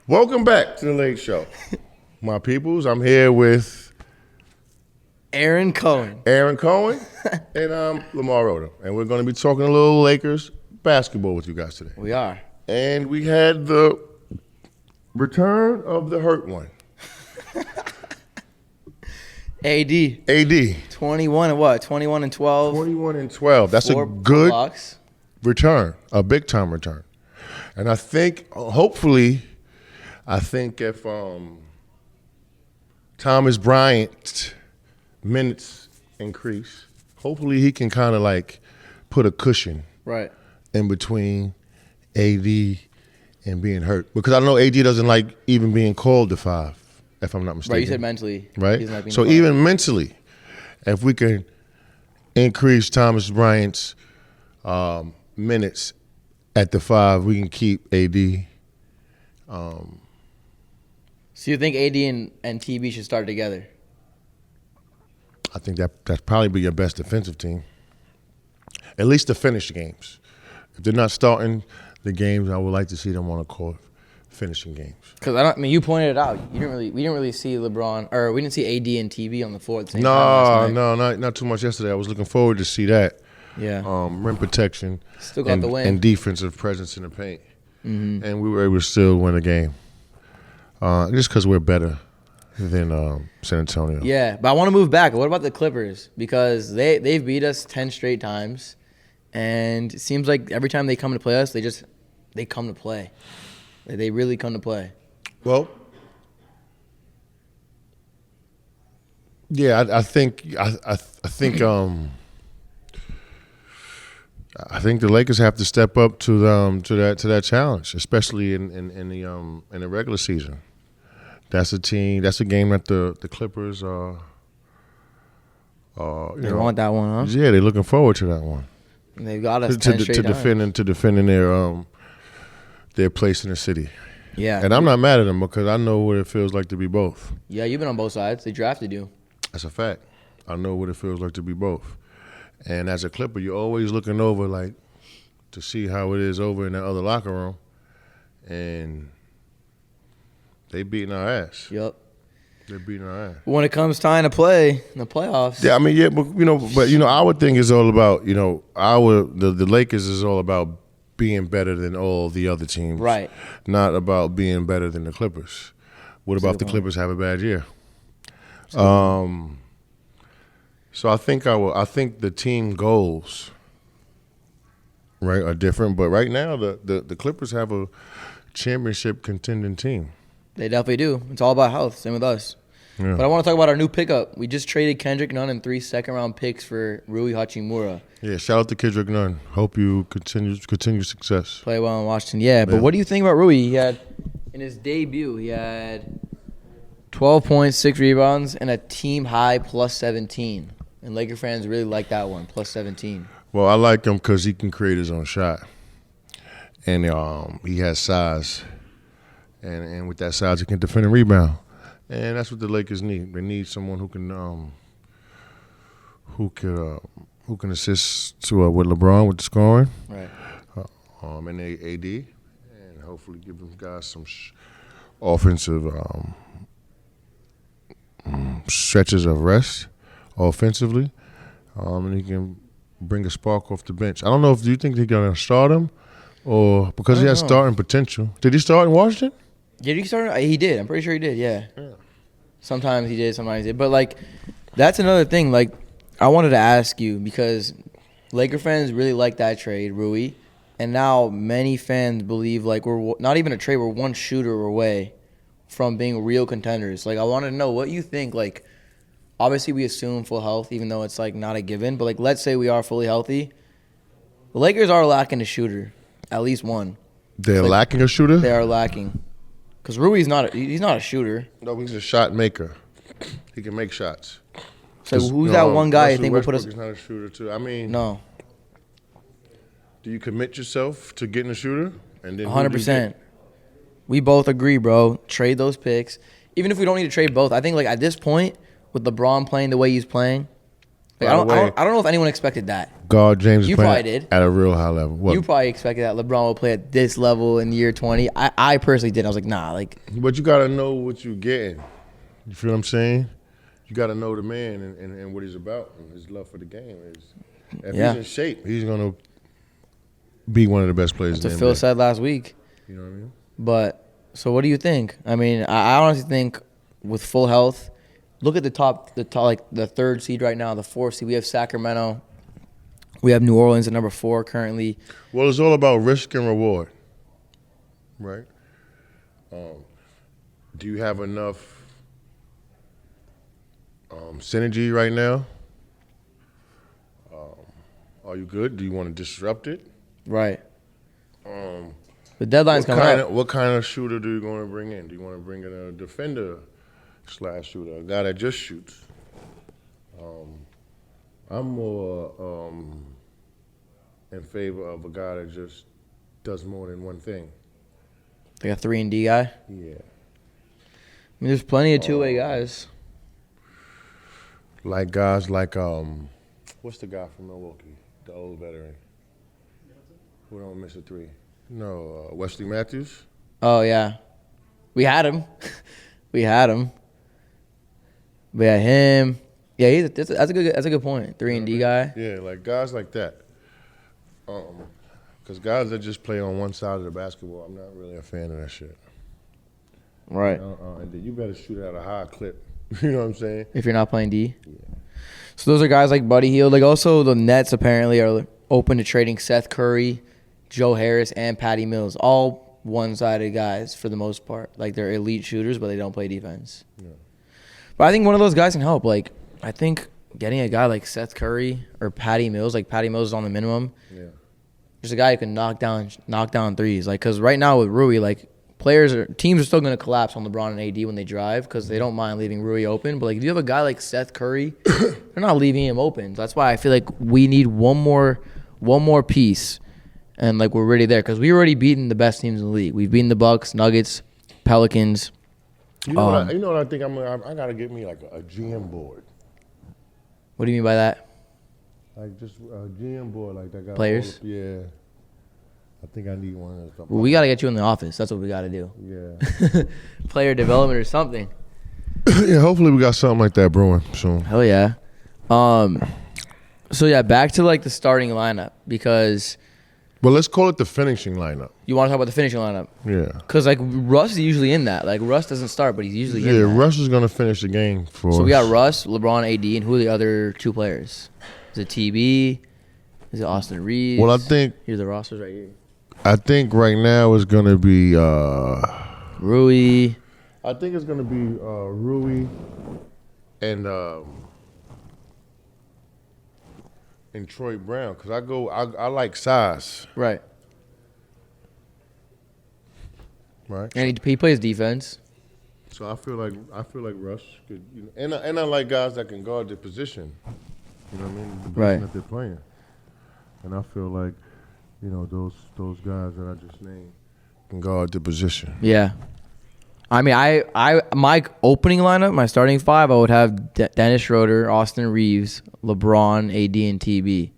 Welcome back to the Late Show. My peoples, I'm here with Aron Cohen. Aron Cohen and Lamar Odom. And we're going to be talking a little Lakers basketball with you guys today. We are. And we had the return of the hurt one. AD. 21 and what? 21 and 12. 21 and 12. That's a good return, a big-time return. And I think, hopefully, if Thomas Bryant's minutes increase, hopefully he can kind of like put a cushion in between AD and being hurt. Because I know AD doesn't like even being called the five, if I'm not mistaken. Right, you said mentally. Right? So even mentally, if we can increase Thomas Bryant's minutes at the five, we can keep AD. So you think AD and TB should start together? I think that's probably be your best defensive team. At least to finish the games. If they're not starting the games, I would like to see them on a court finishing games. Because you pointed it out. We didn't really see LeBron, or we didn't see AD and TB on the floor at the same time. No, not too much yesterday. I was looking forward to see that. Yeah. Rim protection. Still got the win. And defensive presence in the paint. Mm-hmm. And we were able to still win the game. Just because we're better than San Antonio. Yeah, but I want to move back. What about the Clippers? Because they've beat us 10 straight times, and it seems like every time they come to play us, they come to play. They really come to play. Well, yeah, I think the Lakers have to step up to that challenge, especially in the regular season. That's a game that the Clippers they want that one, huh? Yeah, they're looking forward to that one. And they've got us 10 straight times. defending their place in the city. Yeah. And I'm not mad at them because I know what it feels like to be both. Yeah, you've been on both sides. They drafted you. That's a fact. I know what it feels like to be both. And as a Clipper, you're always looking over like to see how it is over in that other locker room. And they beating our ass. Yep. They're beating our ass. When it comes time to play in the playoffs. Yeah, I mean, yeah, but our thing is all about, the Lakers is all about being better than all the other teams. Right. Not about being better than the Clippers. What about if the Clippers have a bad year? So I think the team goals, right, are different. But right now, the Clippers have a championship contending team. They definitely do. It's all about health. Same with us. Yeah. But I want to talk about our new pickup. We just traded Kendrick Nunn and 3 second-round picks for Rui Hachimura. Yeah, shout out to Kendrick Nunn. Hope you continue success. Play well in Washington. Yeah, but what do you think about Rui? In his debut, he had 12 points, 6 rebounds, and a team-high plus 17. And Laker fans really like that one, plus 17. Well, I like him because he can create his own shot. And he has size. And with that size, he can defend and rebound. And that's what the Lakers need. They need someone who can assist with LeBron with the scoring. Right. And AD. And hopefully give them guys some offensive stretches of rest offensively. And he can bring a spark off the bench. I don't know do you think they're going to start him? Or because he has starting potential. Did he start in Washington? Did he start? He did. I'm pretty sure he did, yeah. Sometimes he did, sometimes he did. But, that's another thing. I wanted to ask you because Laker fans really like that trade, Rui. And now many fans believe, we're not even a trade. We're one shooter away from being real contenders. I wanted to know what you think. Obviously we assume full health, even though it's, not a given. But, let's say we are fully healthy. The Lakers are lacking a shooter, at least one. They're lacking a shooter? They are lacking. Because Rui's not a shooter. No, he's a shot maker. He can make shots. So who's that one guy you think will put us? He's not a shooter too. I mean, no. Do you commit yourself to getting a shooter? And then 100%. We both agree, bro. Trade those picks. Even if we don't need to trade both, I think at this point, with LeBron playing the way he's playing, Like, I don't know if anyone expected that. Guard James You is playing probably did. at a real high level. What? You probably expected that LeBron would play at this level in year 20. I personally did. I was like, nah. Like, but you got to know what you're getting. You feel what I'm saying? You got to know the man and what he's about and his love for the game. If he's in shape, he's going to be one of the best players in the That's NBA. what Phil said last week. You know what I mean? But, so what do you think? I mean, I honestly think with full health, look at the top, like the 3rd seed right now, the 4th seed. We have Sacramento. We have New Orleans at number 4 currently. Well, it's all about risk and reward, right? Do you have enough synergy right now? Are you good? Do you want to disrupt it? Right. The deadline's coming up. What kind of shooter do you want to bring in? Do you want to bring in a defender / shooter, a guy that just shoots? I'm more in favor of a guy that just does more than one thing. Like a 3-and-D guy? Yeah. I mean, there's plenty of two-way guys. Like guys like, what's the guy from Milwaukee, the old veteran? Who don't miss a 3? No, Wesley Matthews? Oh, yeah. We had him. But yeah, him. Yeah, that's a good point. 3-and-D guy. Yeah, like guys like that. Because guys that just play on one side of the basketball, I'm not really a fan of that shit. Right. And then you better shoot at a high clip. You know what I'm saying? If you're not playing D. Yeah. So those are guys like Buddy Hield. Like also the Nets apparently are open to trading Seth Curry, Joe Harris, and Patty Mills. All one-sided guys for the most part. Like they're elite shooters, but they don't play defense. Yeah. But I think one of those guys can help. Like I think getting a guy like Seth Curry or Patty Mills, like Patty Mills is on the minimum. Yeah. Just a guy who can knock down threes. Like because right now with Rui, like teams are still going to collapse on LeBron and AD when they drive because they don't mind leaving Rui open. But like if you have a guy like Seth Curry, they're not leaving him open. That's why I feel like we need one more piece, and like we're already there because we already beaten the best teams in the league. We've beaten the Bucks, Nuggets, Pelicans. You know what I think? I gotta get me like a GM board. What do you mean by that? Like just a GM board like that. Players? Yeah. I think I need one of those. Well, we got to get you in the office. That's what we got to do. Yeah. Player development or something. Yeah, hopefully we got something like that brewing soon. Hell yeah. So, yeah, back to, like, the starting lineup because... Well, let's call it the finishing lineup. You want to talk about the finishing lineup? Yeah. Because, like, Russ is usually in that. Like, Russ doesn't start, but he's usually in that. Yeah, Russ is going to finish the game for us. So, we got Russ, LeBron, AD, and who are the other 2 players? Is it TB? Is it Austin Reeves? Well, I think... Here's the rosters right here. I think right now it's going to be Rui. I think it's going to be Rui and Troy Brown because I like size. Right. Right. And he plays defense. So I feel like Russ could, and I like guys that can guard their position. You know what I mean? The position that they're playing. And I feel like, those guys that I just named can guard the position. Yeah. I mean, my opening lineup, my starting 5, I would have Dennis Schroeder, Austin Reeves, LeBron, AD, and TB.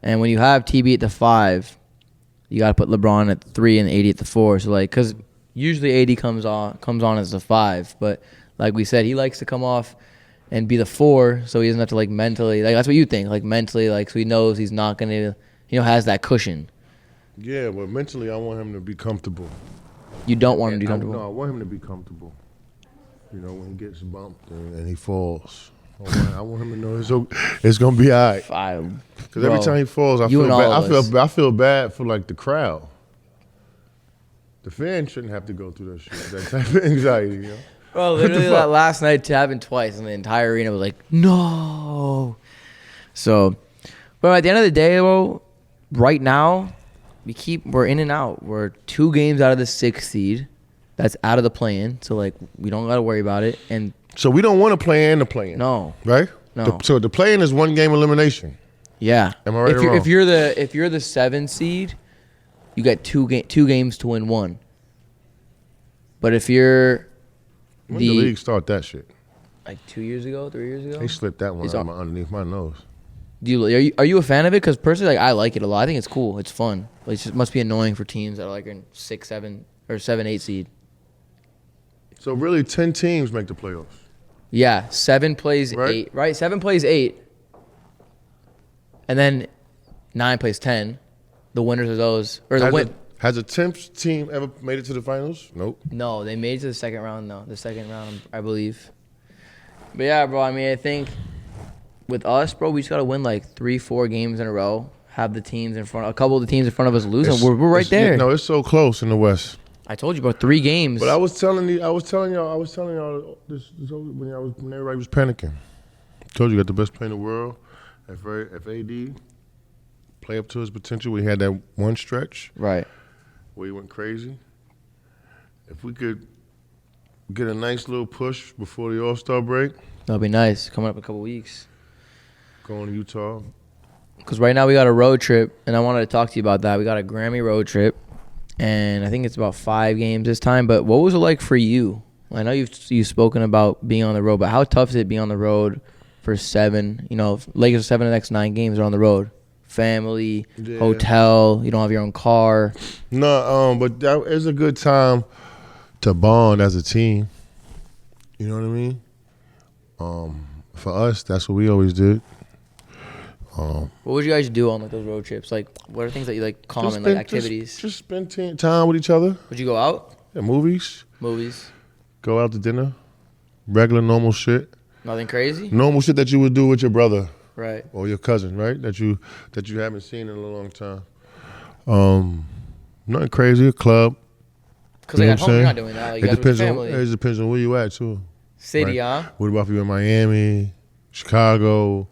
And when you have TB at the 5, you got to put LeBron at the 3 and AD at the 4. So, like, because usually AD comes on as the 5. But, like we said, he likes to come off and be the 4 so he doesn't have to, like, mentally. Like, that's what you think. Like, mentally, like, so he knows he's not going to... has that cushion. Yeah, but mentally, I want him to be comfortable. You don't want him to be comfortable? No, I want him to be comfortable. When he gets bumped and he falls. I want him to know it's going to be all right. Because every time he falls, I feel bad. I feel bad for, like, the crowd. The fans shouldn't have to go through that type of anxiety, Bro, literally that last night happened twice, and the entire arena was like, no. So, but at the end of the day, though, right now, we're in and out. We're 2 games out of the 6th seed. That's out of the play-in, so like we don't got to worry about it. And so we don't want to play in the play-in. No, right? No. So the play-in is 1 game elimination. Yeah. Am I right or wrong? If you're the 7th seed, you got 2 games to win 1. But if you're when the league start that shit? like 2 years ago, 3 years ago. They slipped that one underneath my nose. Are you a fan of it? Because personally, like, I like it a lot. I think it's cool. It's fun. Like, it just must be annoying for teams that are like in 6, 7, or 7, 8 seed. So really, 10 teams make the playoffs. Yeah, 7 plays 8. Right, 7 plays 8, and then 9 plays 10. The winners of those, or the win. Has a 10th team ever made it to the finals? Nope. No, they made it to the second round, though. The second round, I believe. But yeah, bro, I mean, I think with us, bro, we just got to win like 3-4 games in a row, have the teams in front, a couple of the teams in front of us lose, and we're right there. No, it's so close in the West. I told you, bro, 3 games. But I was telling y'all this when everybody was panicking. I told you got the best player in the world. If AD play up to his potential, we had that one stretch. Right. Where he went crazy. If we could get a nice little push before the All-Star break. That'll be nice. Coming up in a couple weeks. Going to Utah. Because right now we got a road trip, and I wanted to talk to you about that. We got a Grammy road trip, and I think it's about 5 games this time. But what was it like for you? I know you've spoken about being on the road, but how tough is it being on the road for 7? You know, Lakers 7 of the next 9 games are on the road. Family, hotel, you don't have your own car. No, but that is a good time to bond as a team. You know what I mean? For us, that's what we always did. What would you guys do on like those road trips? Like, what are things that you like common, like activities? Just spend time with each other. Would you go out? Yeah, movies. Movies. Go out to dinner. Regular, normal shit. Nothing crazy? Normal shit that you would do with your brother. Right. Or your cousin, right? That you haven't seen in a long time. Nothing crazy. A club. Because like at home, you're not doing that. Like, it depends on where you at too. City, right? huh? What about if you're in Miami, Chicago,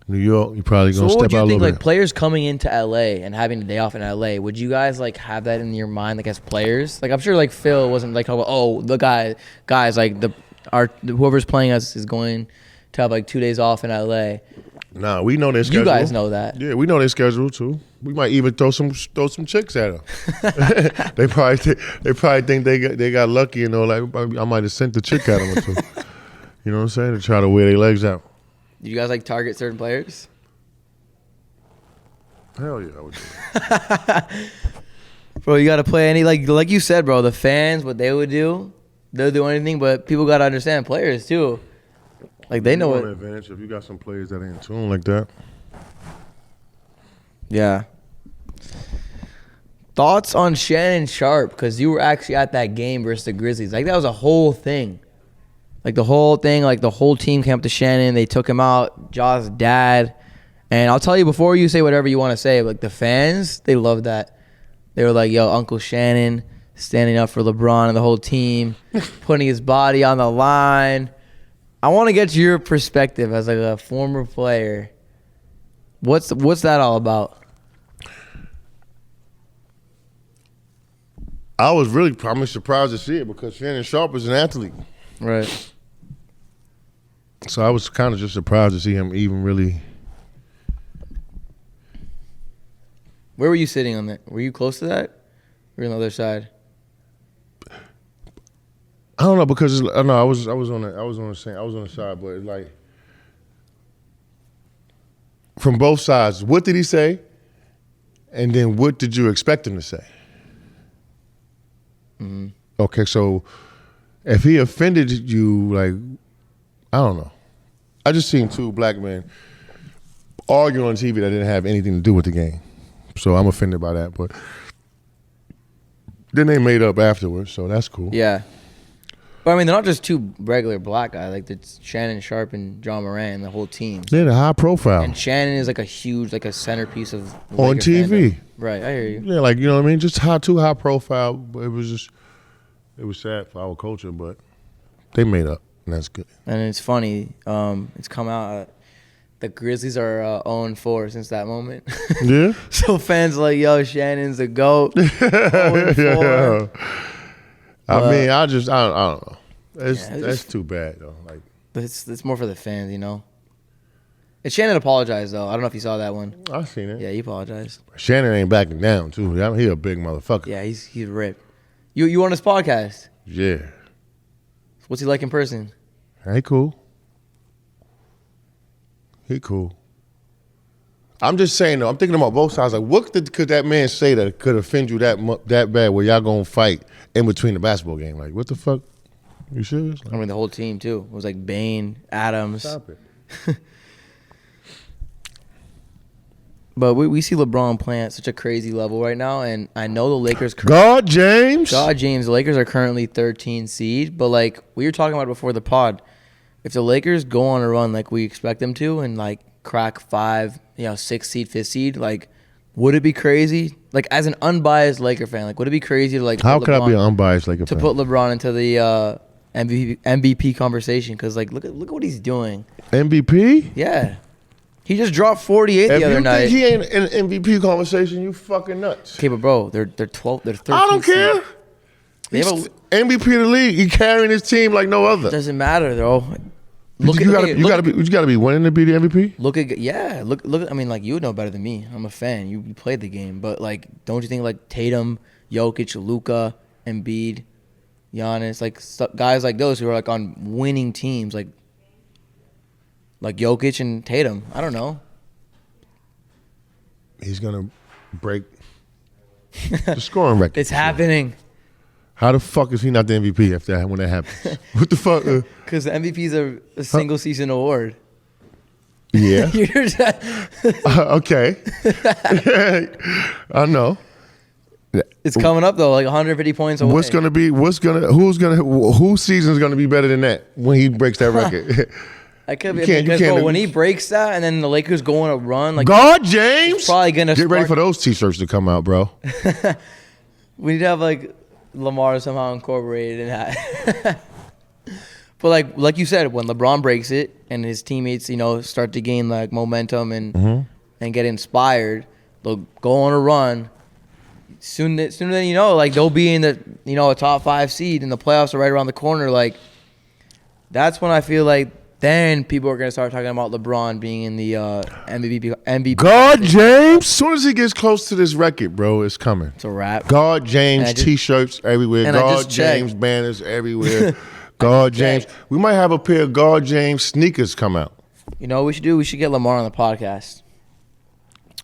New York? You're probably gonna step out a little bit. So what would you think, like players coming into LA and having a day off in LA? Would you guys like have that in your mind, like as players? Like I'm sure, like Phil wasn't like, oh, the guys, like whoever's playing us is going to have like 2 days off in LA. Nah, we know their schedule. You guys know that. Yeah, we know their schedule too. We might even throw some chicks at them. They probably think they got lucky and like I might have sent the chick at them or two. You know what I'm saying? To try to wear their legs out. Do you guys like target certain players? Hell yeah, I would do it. Bro, you got to play any like you said, bro. The fans, what they would do, they'll do anything. But people got to understand players too. Like they know what. An advantage if you got some players that ain't in tune like that. Yeah. Thoughts on Shannon Sharpe? Because you were actually at that game versus the Grizzlies. Like that was a whole thing. Like the whole thing. Like the whole team came up to Shannon. They took him out. Ja's dad. And I'll tell you before you say whatever you want to say. Like the fans, they loved that. They were like, "Yo, Uncle Shannon standing up for LeBron and the whole team, putting his body on the line." I want to get your perspective as like a former player. What's that all about? I was really probably surprised to see it because Shannon Sharpe is an athlete. Right. So I was kind of just surprised to see him even really. Where were you sitting on that? Were you close to that? Or on the other side? I don't know because I was on the side, but it's like from both sides. What did he say? And then what did you expect him to say? Mm-hmm. Okay, so if he offended you, like I don't know. I just seen 2 black men arguing on TV that didn't have anything to do with the game, so I'm offended by that. But then they made up afterwards, so that's cool. Yeah. But I mean, they're not just 2 regular black guys. Like it's Shannon Sharpe and John Moran and the whole team. They're the high profile. And Shannon is like a huge, like a centerpiece of on TV. Fandom. Right, I hear you. Yeah, like you know what I mean. Just too high profile. But it was sad for our culture, but they made up, and that's good. And it's funny. It's come out. The Grizzlies are 0-4 since that moment. Yeah. So fans are like, yo, Shannon's the GOAT. 0-4. Yeah. I mean, I don't know. That's too bad though. Like, it's more for the fans, you know. And Shannon apologized though. I don't know if you saw that one. I seen it. Yeah, he apologized. Shannon ain't backing down too. He a big motherfucker. Yeah, he's ripped. You on his podcast? Yeah. What's he like in person? He cool. He cool. I'm just saying, though, I'm thinking about both sides. Like, what could that man say that could offend you that bad where y'all going to fight in between the basketball game? Like, what the fuck? You serious? Like, I mean, the whole team, too. It was like Bane, Adams. Stop it. But we see LeBron playing at such a crazy level right now, and I know the Lakers. God James. The Lakers are currently 13 seed, but like we were talking about before the pod, if the Lakers go on a run like we expect them to, and like crack 5, 6 seed, 5th seed, like would it be crazy? Like as an unbiased Laker fan, like would it be crazy to like? How could I be an unbiased Laker fan? To put LeBron into the MVP conversation? Because like look at what he's doing. MVP? Yeah. He just dropped 48 the other night. If you think he ain't in MVP conversation, you fucking nuts. Okay, but bro, they're 12, they're 13. I don't care. He's MVP of the league. He carrying his team like no other. Doesn't matter though. You gotta be winning to be the MVP. Look. I mean, like you would know better than me. I'm a fan. You played the game, but like, don't you think like Tatum, Jokic, Luka, Embiid, Giannis, like guys like those who are like on winning teams, like Jokic and Tatum. I don't know. He's gonna break the scoring record. It's happening. How the fuck is he not the MVP when that happens? What the fuck? Because the MVP is a single season award. Yeah. Okay. I know. It's coming up though, like 150 points away. Whose season's gonna be better than that when he breaks that record? I could be because when he breaks that, and then the Lakers go on a run, like God James, probably gonna get ready for those T-shirts to come out, bro. We need to have like Lamar somehow incorporated in that. But like you said, when LeBron breaks it and his teammates, start to gain like momentum and get inspired, they'll go on a run. Sooner than like they'll be in the a top 5 seed, and the playoffs are right around the corner. Like that's when I feel like. Then people are going to start talking about LeBron being in the MVP. God James. As soon as he gets close to this record, bro, it's coming. It's a wrap. God James T-shirts everywhere. God James banners everywhere. God James. We might have a pair of God James sneakers come out. You know what we should do? We should get Lamar on the podcast.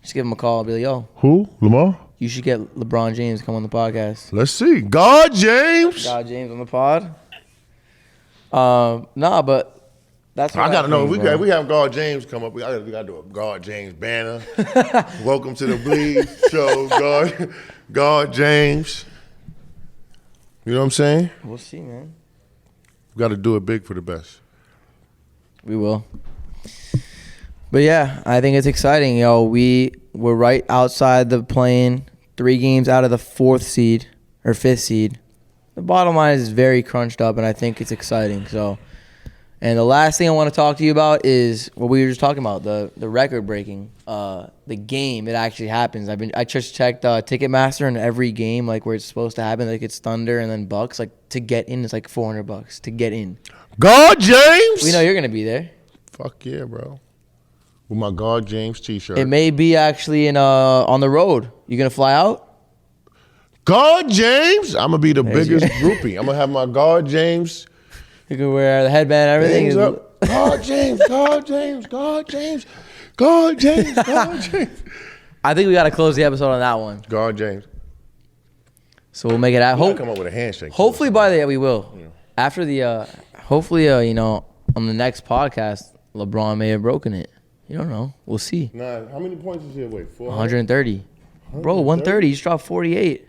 Just give him a call and be like, yo. Who? Lamar? You should get LeBron James to come on the podcast. Let's see. God James. God James on the pod. But... That's what I gotta know. We have God James come up. We gotta do a God James banner. Welcome to the Bleed Show, God James. You know what I'm saying? We'll see, man. We got to do it big for the best. We will. But yeah, I think it's exciting. We're right outside the play-in, 3 games out of the 4th seed or 5th seed. The bottom line is very crunched up, and I think it's exciting. So. And the last thing I want to talk to you about is what we were just talking about, the record breaking, the game. It actually happens. I just checked Ticketmaster, and every game like where it's supposed to happen, like it's Thunder and then Bucks. Like to get in, it's like $400 to get in. God James. We know you're gonna be there. Fuck yeah, bro. With my God James T-shirt. It may be actually on the road. You gonna fly out? God James. I'm gonna be the biggest groupie. I'm gonna have my God James. You can wear the headband, everything. Up. God James, God James, God James, God James, God James. I think we got to close the episode on that one. God James. So we'll make it out. Come up with a handshake. Hopefully we will. Yeah. After the, hopefully, on the next podcast, LeBron may have broken it. You don't know. We'll see. Nah, how many points is he away? 130. Bro, 130. He just dropped 48.